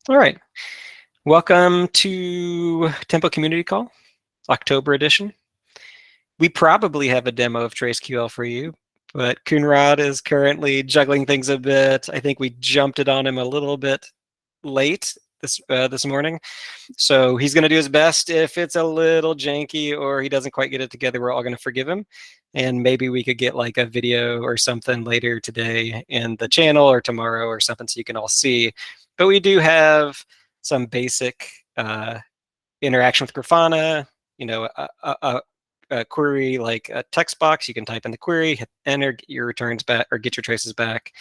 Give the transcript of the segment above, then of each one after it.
All right. Welcome to Tempo Community Call, October edition. We probably have a demo of TraceQL for you, but Kunrad is currently juggling things a bit. I think we jumped it on him a little bit late this morning. So he's going to do his best. If it's a little janky or he doesn't quite get it together, we're all going to forgive him. And maybe we could get like a video or something later today in the channel or tomorrow or something so you can all see. But we do have some basic interaction with Grafana, a query like a text box. You can type in the query, hit enter, get your returns back or get your traces back.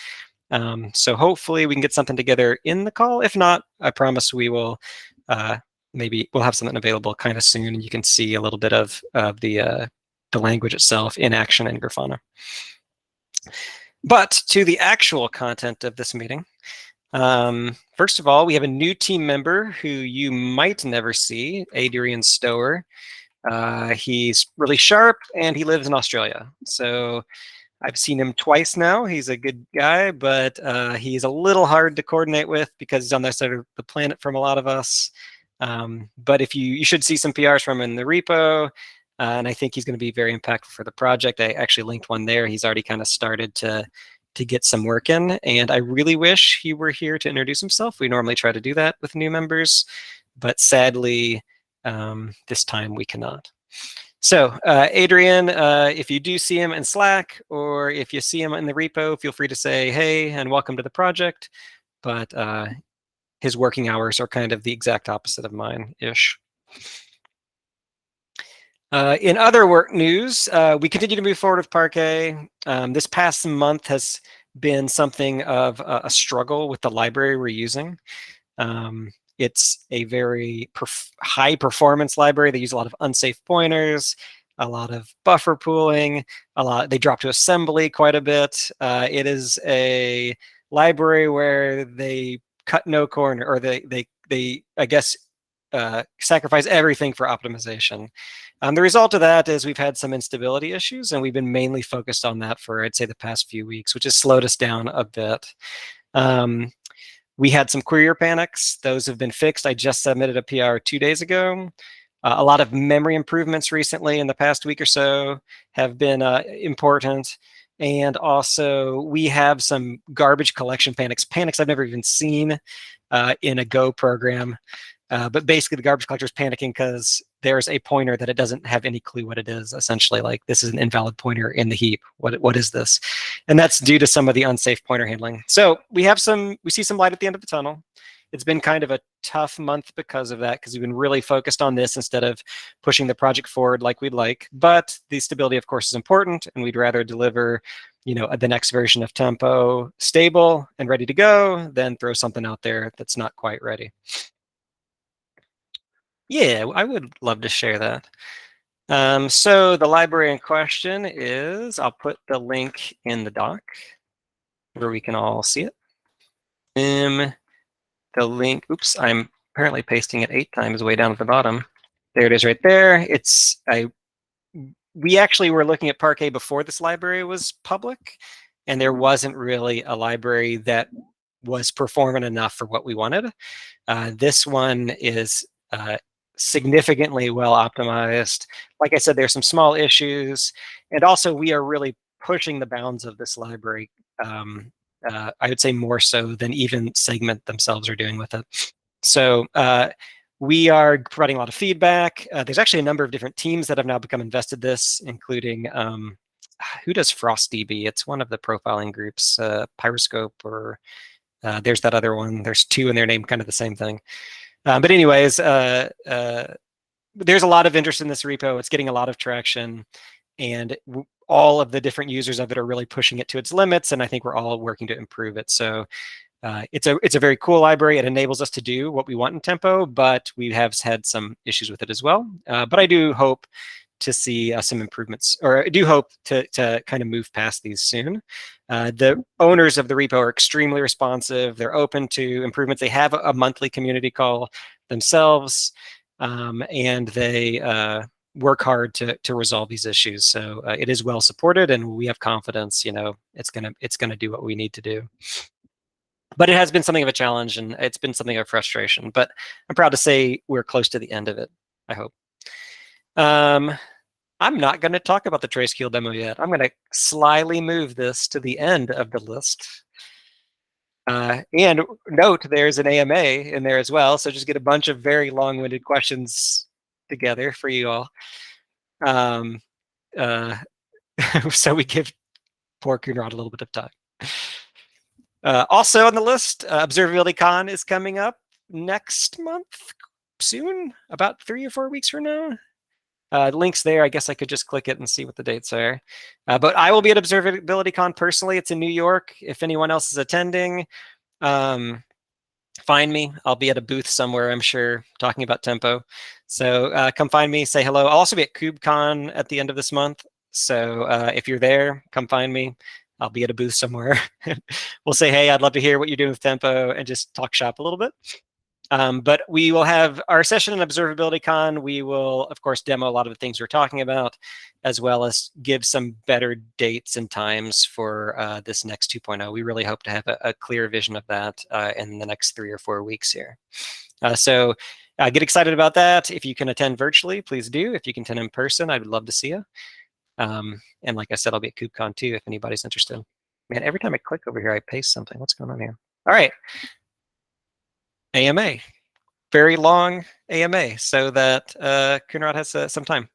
So hopefully we can get something together in the call. If not, I promise we will. Maybe we'll have something available kind of soon, and you can see a little bit of the language itself in action in Grafana. But to the actual content of this meeting. First of all, we have a new team member who you might never see, Adrian Stower. He's really sharp and he lives in Australia. So I've seen him twice now. He's a good guy, but he's a little hard to coordinate with because he's on the other side of the planet from a lot of us. But if you should see some PRs from him in the repo, and I think he's going to be very impactful for the project. I actually linked one there. He's already kind of started to get some work in, and I really wish he were here to introduce himself. We normally try to do that with new members, but sadly, this time we cannot. So Adrian, if you do see him in Slack or if you see him in the repo, feel free to say, hey, and welcome to the project. But his working hours are kind of the exact opposite of mine-ish. In other work news, we continue to move forward with Parquet. This past month has been something of a struggle with the library we're using. It's a very high performance library. They use a lot of unsafe pointers, a lot of buffer pooling, they drop to assembly quite a bit. It is a library where they cut no corner, or they I guess sacrifice everything for optimization. The result of that is we've had some instability issues, and we've been mainly focused on that for, I'd say, the past few weeks, which has slowed us down a bit. We had some query panics. Those have been fixed. I just submitted a PR 2 days ago. A lot of memory improvements recently in the past week or so have been important. And also, we have some garbage collection panics I've never even seen in a Go program. But basically, the garbage collector is panicking because there's a pointer that it doesn't have any clue what it is. Essentially, like, this is an invalid pointer in the heap. What is this? And that's due to some of the unsafe pointer handling. So we see some light at the end of the tunnel. It's been kind of a tough month because of that, because we've been really focused on this instead of pushing the project forward like we'd like. But the stability, of course, is important, and we'd rather deliver, the next version of Tempo stable and ready to go than throw something out there that's not quite ready. Yeah, I would love to share that. So the library in question is, I'll put the link in the doc where we can all see it. The link, oops, I'm apparently pasting it 8 times way down at the bottom. There it is right there. We actually were looking at Parquet before this library was public, and there wasn't really a library that was performant enough for what we wanted. This one is significantly well optimized. Like I said, there's some small issues, and also we are really pushing the bounds of this library. I would say more so than even Segment themselves are doing with it. So we are providing a lot of feedback. There's actually a number of different teams that have now become invested in this, including who does FrostDB? It's one of the profiling groups, Pyroscope, or there's that other one. There's 2 in their name, kind of the same thing. But anyways, there's a lot of interest in this repo. It's getting a lot of traction, and all of the different users of it are really pushing it to its limits, and I think we're all working to improve it. So it's a very cool library. It enables us to do what we want in Tempo, but we have had some issues with it as well. But I do hope to see some improvements, or I do hope to kind of move past these soon. The owners of the repo are extremely responsive. They're open to improvements. They have a monthly community call themselves, and they work hard to resolve these issues. So it is well supported, and we have confidence. It's gonna do what we need to do. But it has been something of a challenge, and it's been something of frustration. But I'm proud to say we're close to the end of it, I hope. I'm not going to talk about the TraceQL demo yet. I'm going to slyly move this to the end of the list. And note there's an AMA in there as well, so just get a bunch of very long-winded questions together for you all. So we give poor Coonrod a little bit of time. Also on the list, ObservabilityCon is coming up next month, soon, about 3 or 4 weeks from now. Links there. I guess I could just click it and see what the dates are. But I will be at ObservabilityCon personally. It's in New York. If anyone else is attending, find me. I'll be at a booth somewhere, I'm sure, talking about Tempo. So come find me, say hello. I'll also be at KubeCon at the end of this month. So if you're there, come find me. I'll be at a booth somewhere. We'll say, hey, I'd love to hear what you're doing with Tempo and just talk shop a little bit. But we will have our session in ObservabilityCon. We will, of course, demo a lot of the things we're talking about, as well as give some better dates and times for this next 2.0. We really hope to have a clear vision of that in the next 3 or 4 weeks here. So get excited about that. If you can attend virtually, please do. If you can attend in person, I would love to see you. And like I said, I'll be at KubeCon too, if anybody's interested. Man, every time I click over here, I paste something. What's going on here? All right. AMA. Very long AMA, so that Coonrod has some time.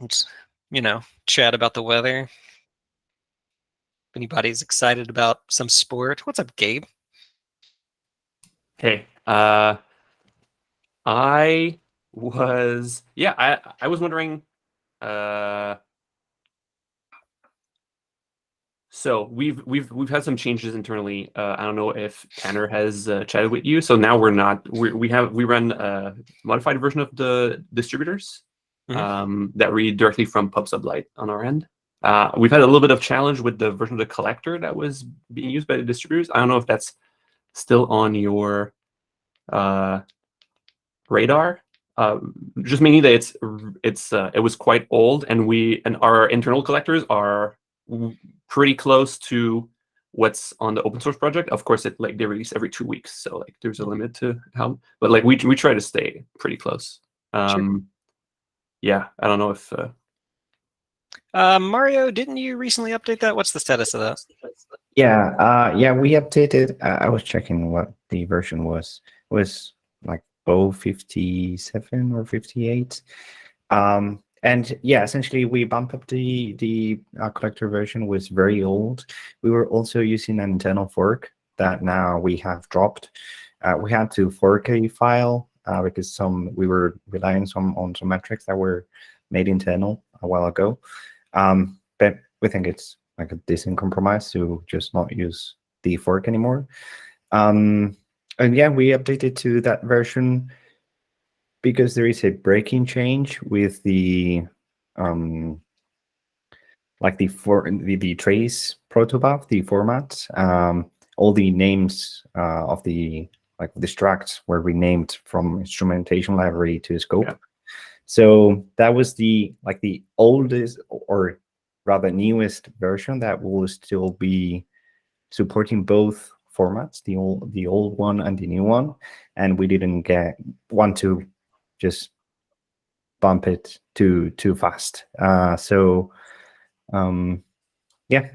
Let's, chat about the weather. If anybody's excited about some sport. What's up, Gabe? Hey, I was wondering, so we've had some changes internally. I don't know if Tanner has chatted with you. So now we run a modified version of the distributors that read directly from pub sublite on our end. We've had a little bit of challenge with the version of the collector that was being used by the distributors. I don't know if that's still on your radar. Just meaning that it was quite old, and our internal collectors are pretty close to what's on the open source project. Of course, they release every 2 weeks, so there's a limit to how. But we try to stay pretty close. Sure. Yeah, I don't know if. Mario, didn't you recently update that? What's the status of that? Yeah, we updated. I was checking what the version was. It was like 057 or 58. And yeah, essentially we bumped up the collector version. Was very old. We were also using an internal fork that now we have dropped. We had to fork a file because we were relying on some metrics that were made internal a while ago. But we think it's like a decent compromise to just not use the fork anymore. And yeah, we updated to that version because there is a breaking change with the the trace protobuf, the format. All the names of the structs were renamed from instrumentation library to scope. Yeah. So that was the oldest, or rather newest version that will still be supporting both formats, the old one and the new one, and we didn't want to just bump it too fast. Yeah,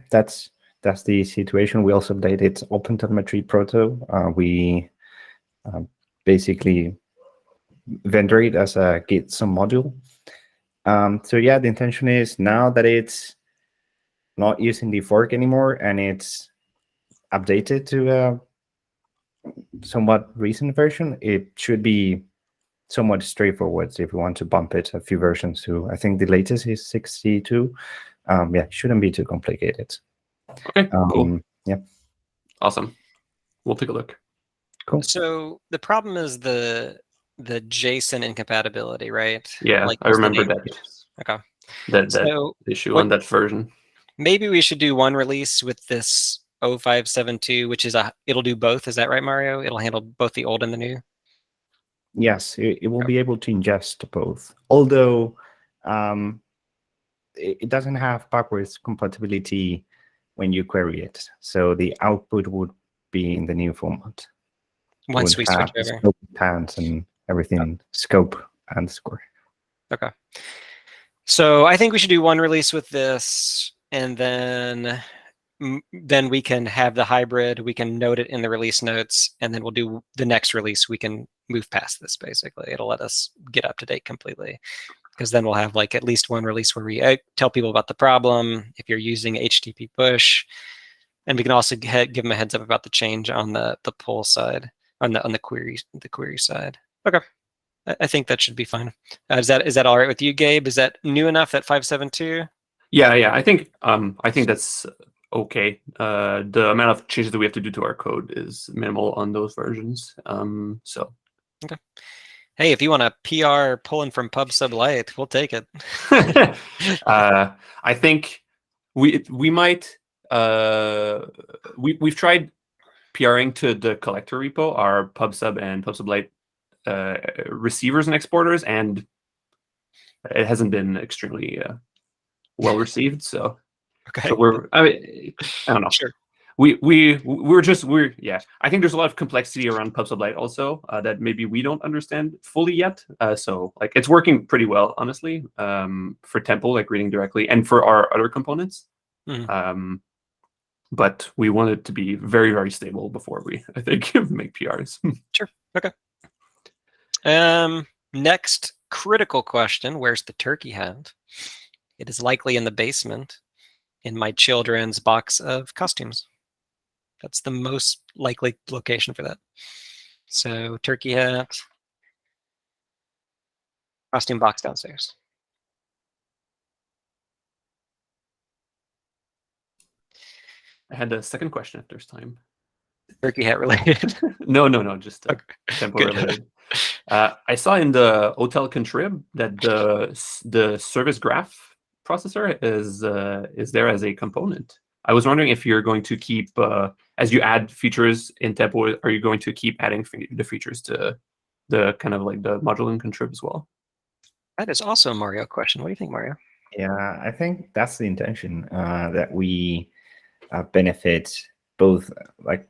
that's the situation. We also updated OpenTelemetry Proto. We basically vendor it as a Git some module. So yeah, the intention is now that it's not using the fork anymore and it's updated to a somewhat recent version, it should be somewhat straightforward if we want to bump it a few versions to, I think the latest is 62. Yeah, shouldn't be too complicated. Okay, cool. Yeah. Awesome. We'll take a look. Cool. So the problem is the JSON incompatibility, right? Yeah, I remember that. Okay. That issue on that version. Maybe we should do one release with this 0572, which is it'll do both. Is that right, Mario? It'll handle both the old and the new? Yes, it will be able to ingest both. Although it doesn't have backwards compatibility when you query it. So the output would be in the new format. Once we switch over. Scope pounds and everything, scope underscore. Okay. So I think we should do one release with this, and then we can have the hybrid. We can note it in the release notes, and then we'll do the next release. We can move past this, basically. It'll let us get up to date completely, because then we'll have like at least one release where we tell people about the problem if you're using HTTP push, and we can also give them a heads up about the change on the pull side, on the query side. Okay. I think that should be fine. Is that all right with you, Gabe? Is that new enough, that 5.7.2? Yeah. I think that's okay. The amount of changes that we have to do to our code is minimal on those versions. So. Okay. Hey, if you want a PR pulling from PubSub Lite, we'll take it. I think we might. We've tried PRing to the collector repo, our PubSub and PubSub Lite receivers and exporters, and it hasn't been extremely well received. So, okay. So I don't know. Sure. We're I think there's a lot of complexity around PubSub Lite also that maybe we don't understand fully yet. So like it's working pretty well, honestly, for Temple, like reading directly, and for our other components. Mm-hmm. But we want it to be very, very stable before we, I think, make PRs. Sure. Okay. Next critical question: where's the turkey hat? It is likely in the basement, in my children's box of costumes. That's the most likely location for that. So turkey hat, costume box downstairs. I had a second question if there's time. Turkey hat related? No, just Okay. Tempo related. I saw in the hotel contrib that the service graph processor is there as a component. I was wondering if you're going to keep, as you add features in Tempo, are you going to keep adding the features to the kind of like the module in contrib as well? That is also a Mario question. What do you think, Mario? Yeah, I think that's the intention, that we benefit both, like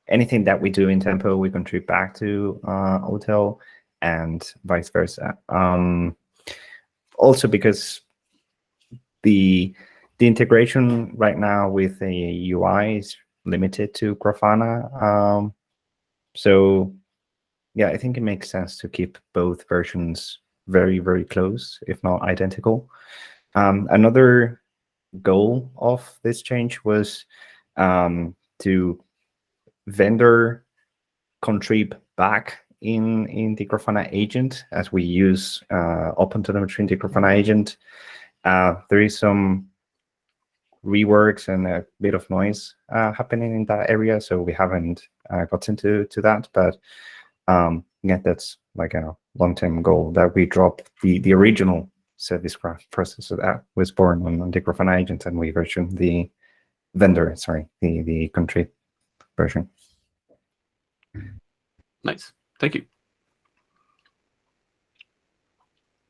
anything that we do in Tempo, we contribute back to Hotel and vice versa. Also because the integration right now with a UI is limited to Grafana. So yeah, I think it makes sense to keep both versions very, very close, if not identical. Another goal of this change was to vendor contrib back in the Grafana agent, as we use OpenTelemetry in the Grafana agent. There is some reworks and a bit of noise happening in that area, so we haven't gotten to that. But yeah, that's like a long-term goal, that we drop the original service graph processor that was born on the Grafana agent, and we version the vendor, the contrib version. Nice, thank you.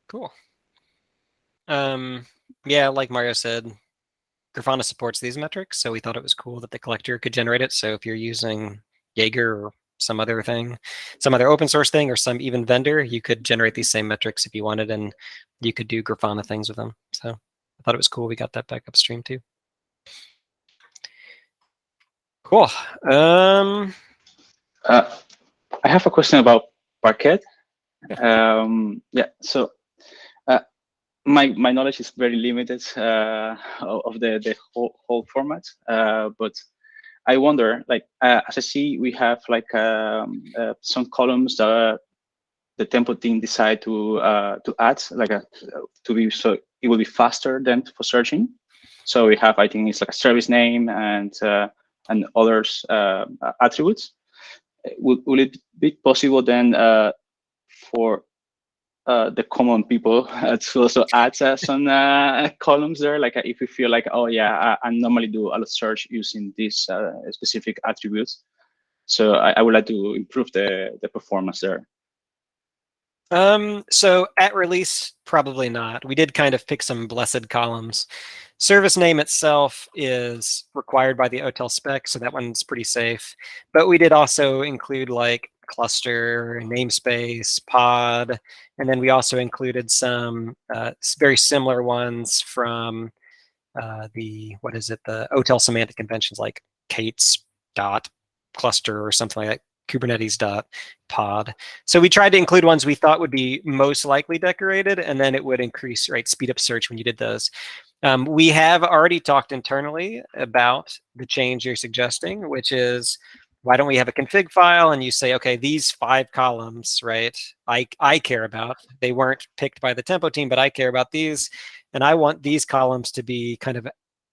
Cool. Yeah, like Mario said, Grafana supports these metrics, so we thought it was cool that the collector could generate it. So if you're using Jaeger or some other thing, some other open source thing, or some even vendor, you could generate these same metrics if you wanted, and you could do Grafana things with them. So I thought it was cool we got that back upstream too. Cool. I have a question about Parquet. Yeah, so my knowledge is very limited of the whole format, but I wonder, like, as I see, we have like some columns that the Tempo team decide to add, like to be, so it will be faster than for searching. So we have, I think it's like a service name and others attributes. Will it be possible then for the common people to also add some columns there? Like if we feel like, oh yeah, I normally do a lot of search using these specific attributes. So I would like to improve the performance there. So at release, probably not. We did kind of pick some blessed columns. Service name itself is required by the OTel spec, so that one's pretty safe. But we did also include like cluster, namespace, pod, and then we also included some very similar ones from the OTel semantic conventions like Kate's dot cluster or something like that, Kubernetes dot pod. So we tried to include ones we thought would be most likely decorated, and then it would increase, right, speed up search when you did those. We have already talked internally about the change you're suggesting, which is why don't we have a config file and you say, okay, these 5 columns, right, I care about. They weren't picked by the tempo team, but I care about these. And I want these columns to be kind of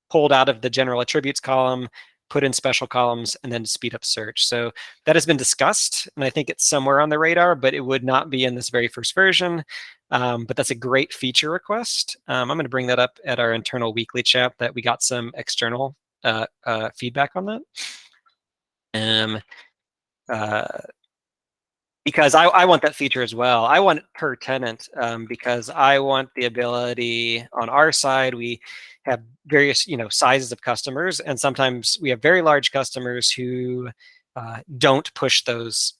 pulled out of the general attributes column, put in special columns, and then speed up search. So that has been discussed, and I think it's somewhere on the radar, but it would not be in this very first version. But that's a great feature request. I'm going to bring that up at our internal weekly chat that we got some external feedback on that. Because I want that feature as well. I want it per tenant because I want the ability on our side. We have various sizes of customers, and sometimes we have very large customers who don't push those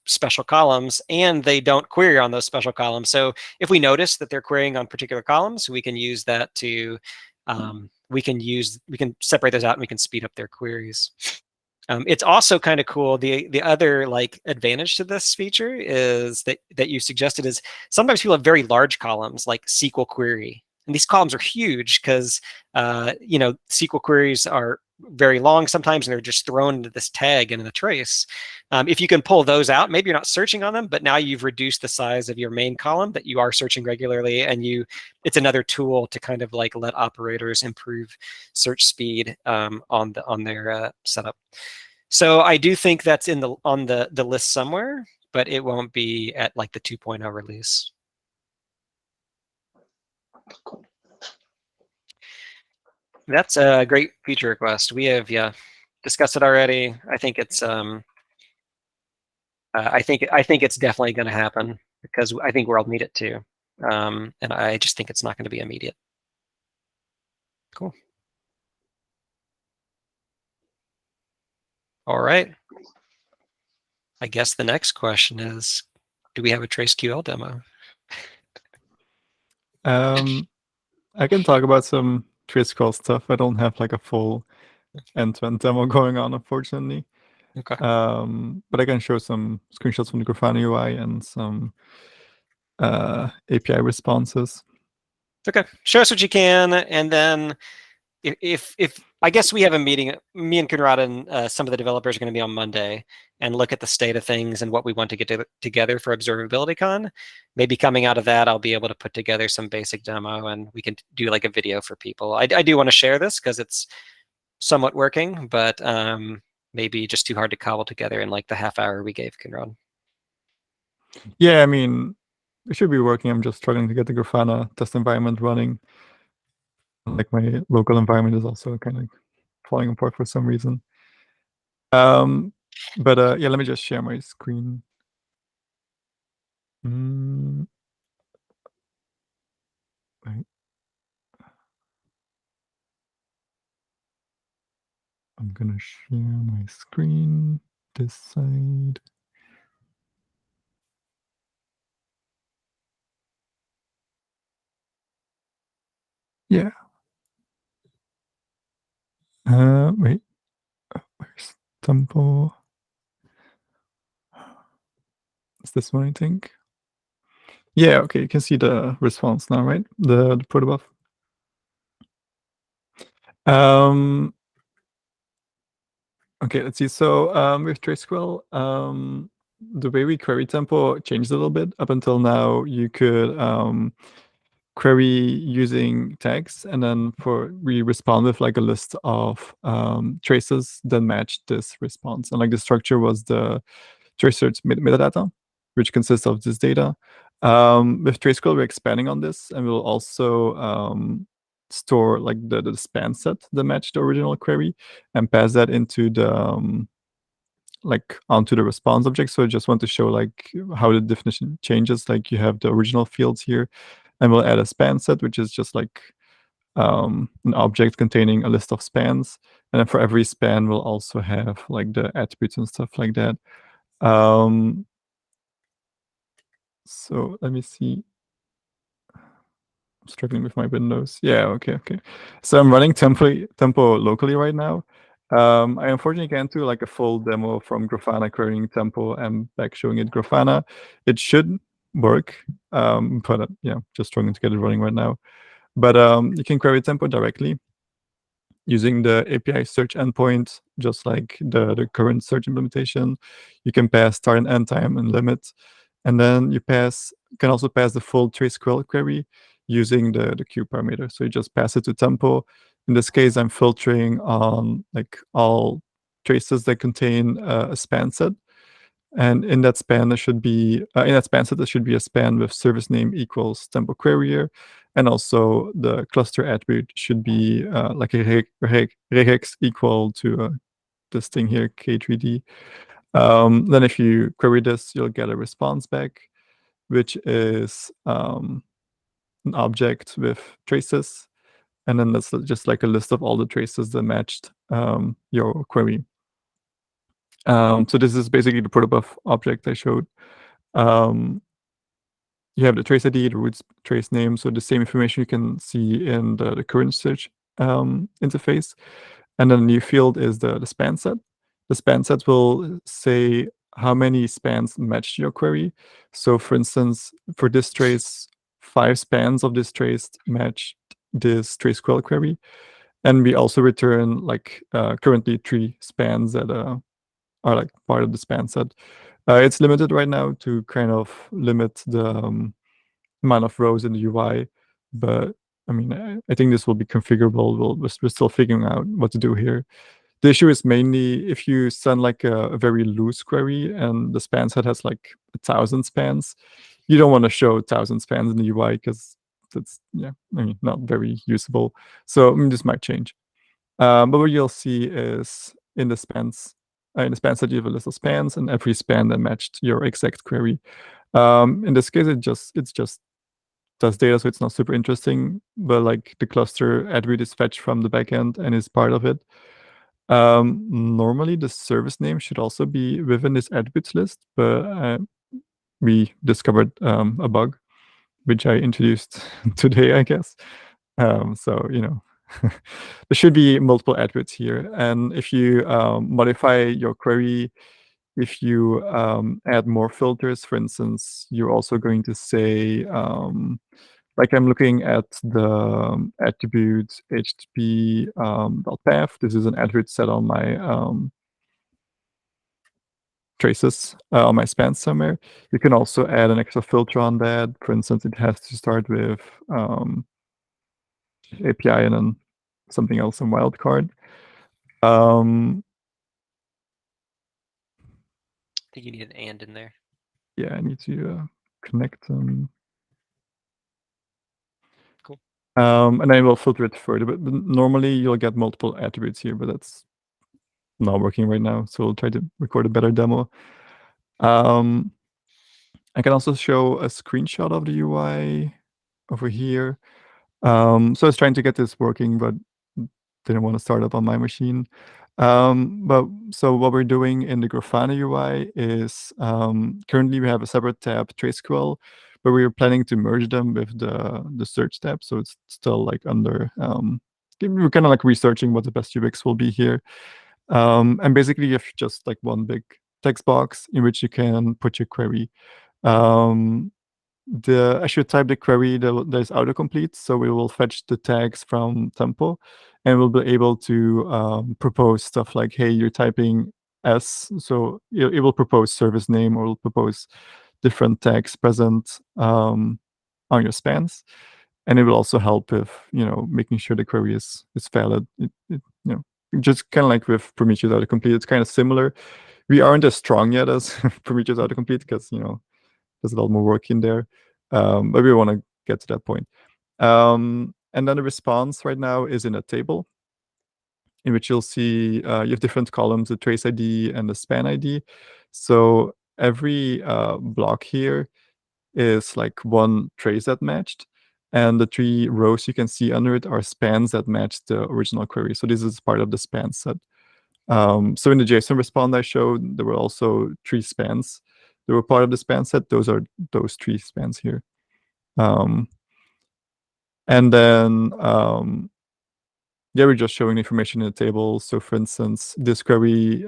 special columns, and they don't query on those special columns. So if we notice that they're querying on particular columns, we can use that to we can separate those out and we can speed up their queries. It's also kind of cool. The other like advantage to this feature is that you suggested is sometimes people have very large columns like SQL query, and these columns are huge because SQL queries are very long sometimes, and they're just thrown into this tag and in the trace. If you can pull those out, maybe you're not searching on them, but now you've reduced the size of your main column that you are searching regularly, and it's another tool to kind of like let operators improve search speed on their setup. So I do think that's on the list somewhere, but it won't be at like the 2.0 release. That's a great feature request. We have discussed it already. I think it's I think it's definitely going to happen because I think we'll need it too, and I just think it's not going to be immediate. Cool. All right. I guess the next question is, do we have a TraceQL demo? I can talk about some TraceQL stuff. I don't have like a full end-to-end demo going on, unfortunately. Okay. But I can show some screenshots from the Grafana UI and some API responses. Okay, show us what you can, and then if I guess we have a meeting, me and Kunrad and some of the developers are going to be on Monday and look at the state of things and what we want to get together for ObservabilityCon. Maybe coming out of that, I'll be able to put together some basic demo and we can do like a video for people. I do want to share this because it's somewhat working, but maybe just too hard to cobble together in like the half hour we gave Kunrad. Yeah, I mean, it should be working. I'm just struggling to get the Grafana test environment running. Like my local environment is also kind of falling apart for some reason. But yeah, let me just share my screen. Right. I'm gonna share my screen this side. Yeah. Wait. Where's tempo? Is this one, I think? Yeah, okay, you can see the response now, right? The protobuf. Okay, let's see. So with TraceQL, the way we query tempo changed a little bit. Up until now, you could query using tags, and then we respond with like a list of traces that match this response. And like the structure was the trace search metadata, which consists of this data. With TraceQL, we're expanding on this, and we'll also store like the span set that match the original query and pass that into the like onto the response object. So I just want to show like how the definition changes. Like you have the original fields here, and we'll add a span set, which is just like an object containing a list of spans. And then for every span, we'll also have like the attributes and stuff like that. So let me see. I'm struggling with my windows. Yeah, okay. So I'm running tempo locally right now. I unfortunately can't do like a full demo from Grafana querying tempo and back showing it Grafana. It should work, but yeah, just struggling to get it running right now. But you can query tempo directly using the API search endpoint, just like the current search implementation. You can pass start and end time and limit. And then you can also pass the full TraceQL query using the Q parameter. So you just pass it to tempo. In this case, I'm filtering on like all traces that contain a span set. And in that span, there should be in that span set, there should be a span with service name equals tempo query, and also the cluster attribute should be like a regex equal to this thing here, k3d. Then if you query this, you'll get a response back, which is an object with traces, and then that's just like a list of all the traces that matched your query. So this is basically the protobuf object I showed. You have the trace ID, the root trace name, so the same information you can see in the current search interface. And then the new field is the span set. The span set will say how many spans match your query. So for instance, for this trace, 5 spans of this trace match this TraceQL query. And we also return like currently 3 spans that are like part of the span set. It's limited right now to kind of limit the amount of rows in the UI, but I mean, I think this will be configurable. We're still figuring out what to do here. The issue is mainly if you send like a very loose query and the span set has like 1,000 spans, you don't want to show 1,000 spans in the UI because that's, yeah, I mean, not very usable. So this might change. But what you'll see is in the span set, you have a list of spans, and every span that matched your exact query. In this case, it just does data, so it's not super interesting. But like the cluster attribute is fetched from the backend and is part of it. Normally, the service name should also be within this attributes list, but we discovered a bug, which I introduced today, I guess. So you know. There should be multiple attributes here, and if you modify your query, if you add more filters, for instance, you're also going to say, like I'm looking at the attribute http.path. This is an attribute set on my traces on my span somewhere. You can also add an extra filter on that. For instance, it has to start with API and then something else in wildcard. I think you need an and in there. Yeah, I need to connect them. Cool. And I will filter it further, but normally you'll get multiple attributes here, but that's not working right now. So we'll try to record a better demo. I can also show a screenshot of the UI over here. So I was trying to get this working, but didn't want to start up on my machine. So what we're doing in the Grafana UI is currently we have a separate tab, TraceQL, but we are planning to merge them with the search tab. So it's still like under, we're kind of like researching what the best UX will be here. And basically you have just like one big text box in which you can put your query. I should type the query there's autocomplete, so we will fetch the tags from tempo, and we'll be able to propose stuff like, hey, you're typing S, so it will propose service name, or will propose different tags present on your spans, and it will also help with making sure the query is valid. Just kind of like with Prometheus autocomplete, it's kind of similar. We aren't as strong yet as Prometheus autocomplete because there's a lot more work in there, but we want to get to that point. And then the response right now is in a table. in which you'll see you have different columns, the trace ID and the span ID. So every block here is like one trace that matched, and the 3 rows you can see under it are spans that match the original query. So this is part of the span set. So in the JSON response I showed, there were also 3 spans. They were part of the span set. Those are those 3 spans here. And then yeah, we're just showing information in the table. So for instance, this query,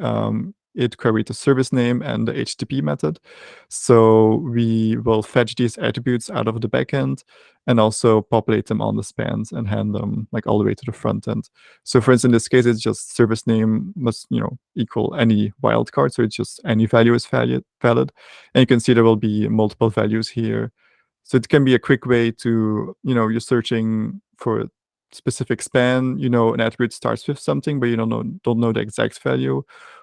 it queried the service name and the HTTP method. So we will fetch these attributes out of the backend and also populate them on the spans and hand them like all the way to the front end. So for instance, in this case, it's just service name must, equal any wildcard. So it's just any value is valid. And you can see there will be multiple values here. So it can be a quick way to, you're searching for a specific span, an attribute starts with something, but you don't know the exact value,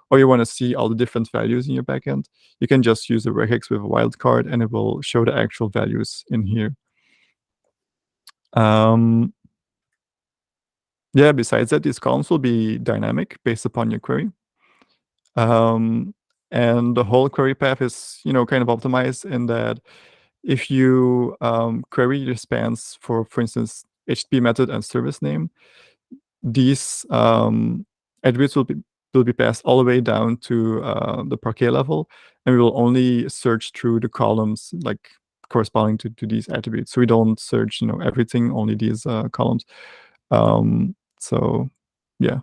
or you want to see all the different values in your backend. You can just use a regex with a wildcard, and it will show the actual values in here. Yeah, besides that, these columns will be dynamic based upon your query. And the whole query path is, kind of optimized in that if you query your spans for instance, HTTP method and service name, these attributes will be passed all the way down to the parquet level, and we will only search through the columns like corresponding to these attributes. So we don't search, everything, only these columns. So yeah,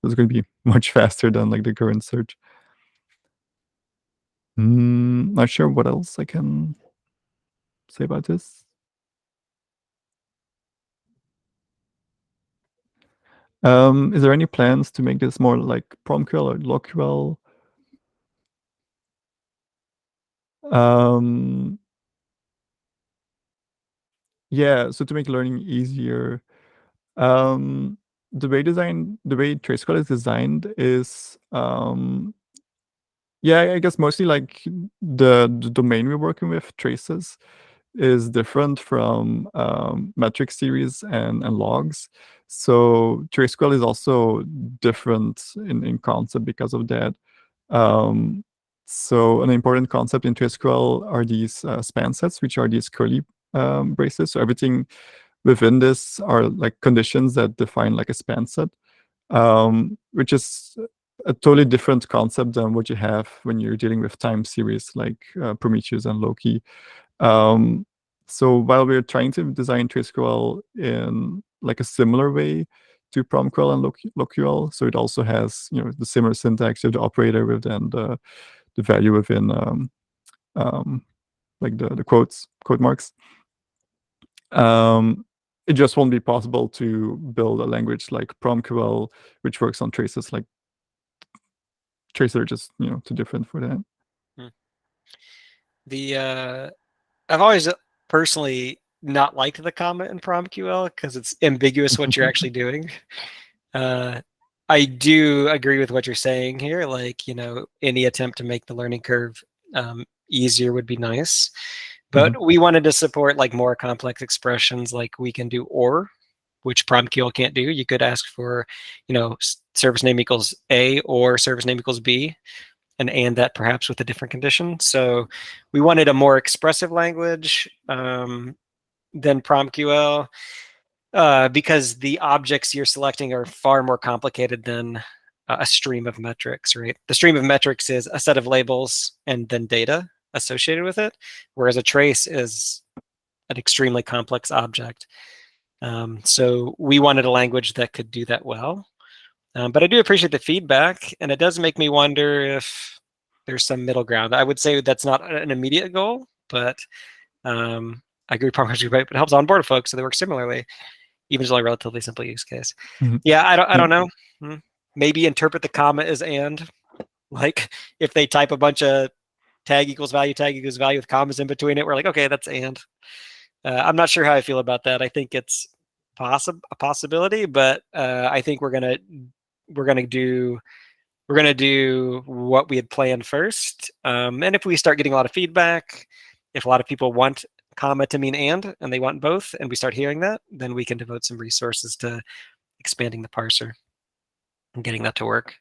it's going to be much faster than like the current search. Not sure what else I can say about this. Is there any plans to make this more like PromQL or LogQL? Yeah, so to make learning easier, the way TraceQL is designed is, yeah, I guess mostly like the domain we're working with, traces, is different from metric series and logs. So TraceQL is also different in concept because of that. So an important concept in TraceQL are these span sets, which are these curly braces. So everything within this are like conditions that define like a span set, which is a totally different concept than what you have when you're dealing with time series like Prometheus and Loki. So while we're trying to design TraceQL in like a similar way to PromQL and LoQL, so it also has the similar syntax of the operator within the value within like the quote marks. It just won't be possible to build a language like PromQL, which works on traces. Like traces are just too different for that. I've always personally not liked the comment in PromQL because it's ambiguous what you're actually doing. I do agree with what you're saying here. Like, any attempt to make the learning curve easier would be nice. But we wanted to support like more complex expressions, like we can do or, which PromQL can't do. You could ask for, service name equals A or service name equals B, and that perhaps with a different condition. So we wanted a more expressive language than PromQL because the objects you're selecting are far more complicated than a stream of metrics, right? The stream of metrics is a set of labels and then data associated with it, whereas a trace is an extremely complex object. So we wanted a language that could do that well. But I do appreciate the feedback, and it does make me wonder if there's some middle ground. I would say that's not an immediate goal, but I agree with Parker's but it helps onboard folks so they work similarly, even if it's only a relatively simple use case. Yeah, I don't know. Maybe interpret the comma as and. Like if they type a bunch of tag equals value with commas in between it, we're like, okay, that's and. I'm not sure how I feel about that. I think it's a possibility, but I think we're gonna do what we had planned first. And if we start getting a lot of feedback, if a lot of people want comma to mean and they want both, and we start hearing that, then we can devote some resources to expanding the parser. and getting that to work.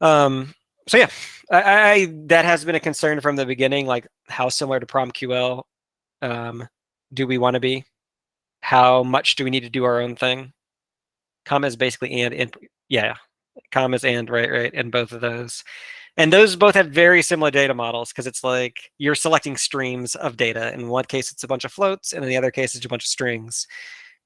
So yeah, I that has been a concern from the beginning, like how similar to PromQL do we want to be? How much do we need to do our own thing? Commas basically and yeah, commas and right in both of those. And those both have very similar data models because it's like you're selecting streams of data. In one case, it's a bunch of floats, and in the other case, it's a bunch of strings.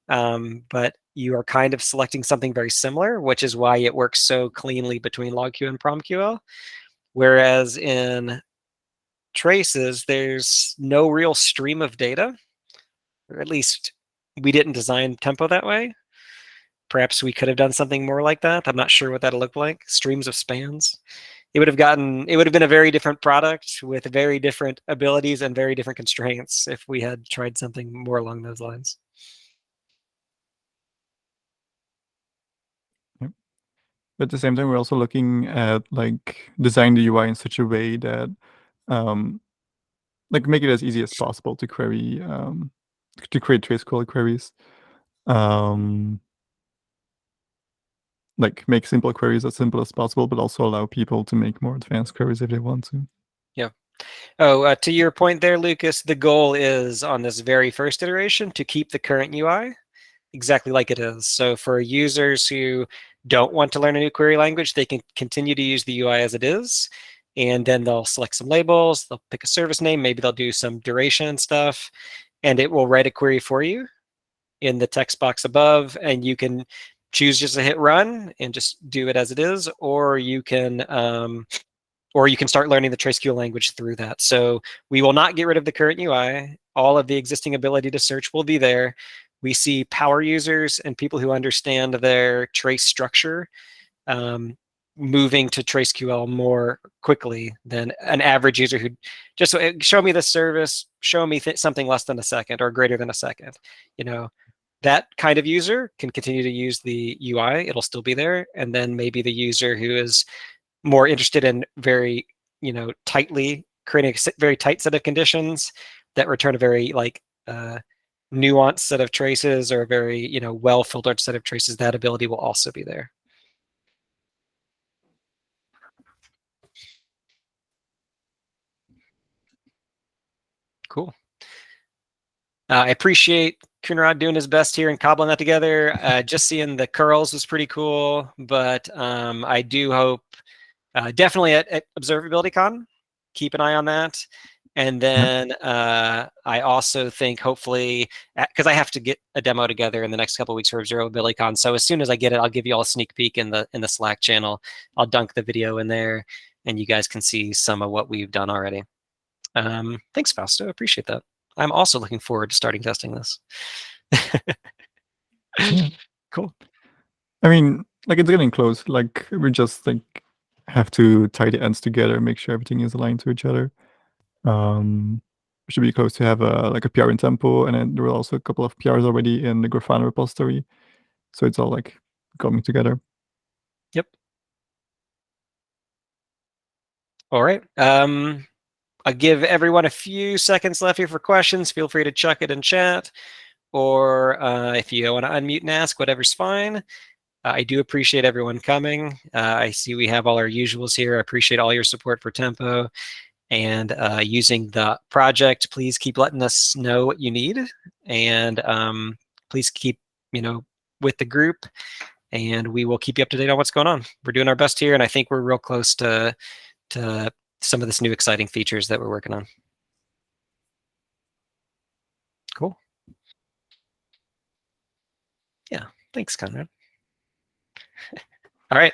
But you are kind of selecting something very similar, which is why it works so cleanly between LogQ and PromQL. Whereas in traces, there's no real stream of data, or at least we didn't design Tempo that way. Perhaps we could have done something more like that. I'm not sure what that'll look like. Streams of spans. It would have been a very different product with very different abilities and very different constraints if we had tried something more along those lines. Yep. But at the same time, we're also looking at like design the UI in such a way that like make it as easy as possible to query to create TraceQL queries. Like make simple queries as simple as possible, but also allow people to make more advanced queries if they want to. Yeah. Oh, to your point there, Lucas, the goal is on this very first iteration to keep the current UI exactly like it is. So for users who don't want to learn a new query language, they can continue to use the UI as it is. And then they'll select some labels, they'll pick a service name, maybe they'll do some duration stuff, and it will write a query for you in the text box above, and you can choose just to hit run and just do it as it is, or you can start learning the TraceQL language through that. So we will not get rid of the current UI. All of the existing ability to search will be there. We see power users and people who understand their trace structure moving to TraceQL more quickly than an average user who just show me the service, show me something less than a second or greater than a second. You know, that kind of user can continue to use the UI. It'll still be there. And then maybe the user who is more interested in very, tightly creating a very tight set of conditions that return a very nuanced set of traces or a very, well filtered set of traces, that ability will also be there. Cool. I appreciate Kunrad doing his best here and cobbling that together. Just seeing the curls was pretty cool, but I do hope definitely at ObservabilityCon, keep an eye on that. And then I also think hopefully, because I have to get a demo together in the next couple of weeks for ObservabilityCon. So as soon as I get it, I'll give you all a sneak peek in the Slack channel. I'll dunk the video in there, and you guys can see some of what we've done already. Thanks, Fausto. Appreciate that. I'm also looking forward to starting testing this. Yeah. Cool. I mean, like it's getting close. Like we just have to tie the ends together, make sure everything is aligned to each other. We should be close to have a PR in Tempo, and then there were also a couple of PRs already in the Grafana repository. So it's all like coming together. Yep. All right. I'll give everyone a few seconds left here for questions. Feel free to chuck it in chat, or if you want to unmute and ask, whatever's fine. I do appreciate everyone coming. I see we have all our usuals here. I appreciate all your support for Tempo and using the project. Please keep letting us know what you need, and please keep with the group, and we will keep you up to date on what's going on. We're doing our best here, and I think we're real close to some of this new exciting features that we're working on. Cool. Yeah, thanks, Conrad. All right,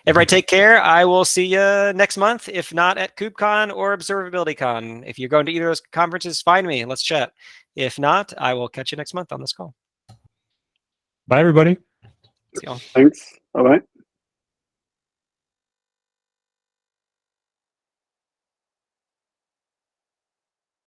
everybody take care. I will see you next month, if not at KubeCon or ObservabilityCon. If you're going to either of those conferences, find me and let's chat. If not, I will catch you next month on this call. Bye, everybody. See y'all. Thanks. Bye-bye.